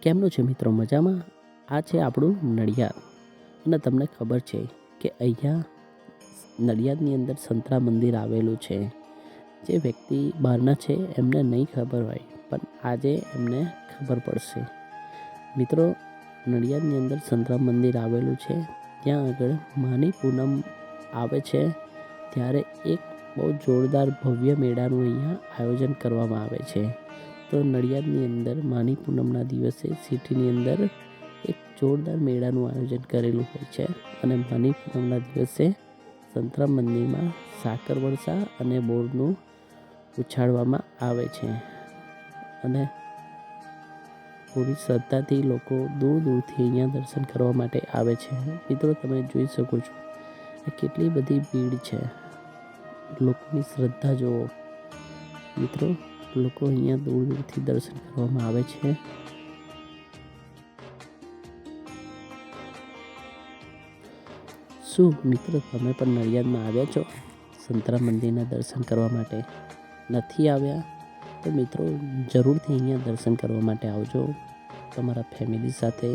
કેમનું છે મિત્રો? મજામાં? આ છે આપણું નડિયાદ અને તમને ખબર છે કે અહીંયા નડિયાદની અંદર સંતરા મંદિર આવેલું છે. જે વ્યક્તિ બહારના છે એમને નહીં ખબર હોય, પણ આજે એમને ખબર પડશે. મિત્રો, નડિયાદની અંદર સંતરા મંદિર આવેલું છે. ત્યાં આગળ માની પૂનમ આવે છે ત્યારે એક બહુ જોરદાર ભવ્ય મેળાનું અહીંયા આયોજન કરવામાં આવે છે. તો નડિયાદની અંદર માની પૂનમના દિવસે સિટીની અંદર એક જોરદાર મેળાનું આયોજન કરેલું હોય છે અને માની પૂનમના દિવસે સંતરામ મંદિરમાં સાકર વરસા અને બોરનું ઉછાળવામાં આવે છે અને પૂરી શ્રદ્ધાથી લોકો દૂર દૂરથી અહીંયા દર્શન કરવા માટે આવે છે. મિત્રો, તમે જોઈ શકો છો કેટલી બધી ભીડ છે. લોકોની શ્રદ્ધા જુઓ મિત્રો. લોકો અહીંયા દૂર દૂરથી દર્શન કરવામાં આવે છે. શું મિત્રો, તમે પણ નડિયાદમાં આવ્યા છો સંતરામ મંદિરના દર્શન કરવા માટે? નથી આવ્યા તો મિત્રો જરૂરથી અહીંયા દર્શન કરવા માટે આવજો. તમારા ફેમિલી સાથે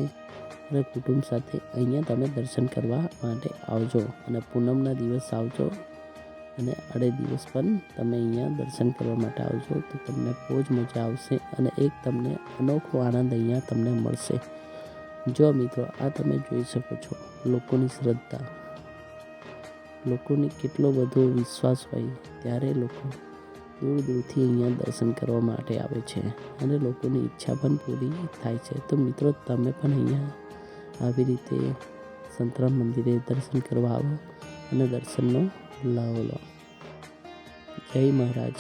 અને કુટુંબ સાથે અહીંયા તમે દર્શન કરવા માટે આવજો અને પૂનમના દિવસ આવજો અને અડે દિવસ પણ તમે અહીંયા દર્શન કરવા માટે આવજો તો તમને બહુ જ મજા આવશે અને એક તમને અનોખો આનંદ અહીંયા તમને મળશે. જો મિત્રો, આ તમે જોઈ શકો છો લોકોની શ્રદ્ધા, લોકોની કેટલો બધો વિશ્વાસ હોય ત્યારે લોકો દૂર દૂરથી અહીંયા દર્શન કરવા માટે આવે છે અને લોકોની ઈચ્છા પણ પૂરી થાય છે. તો મિત્રો, તમે પણ અહીંયા આવી રીતે સંતરામ મંદિરે દર્શન કરવા આવો અને દર્શનનો લાવો લો. જય મહારાજ.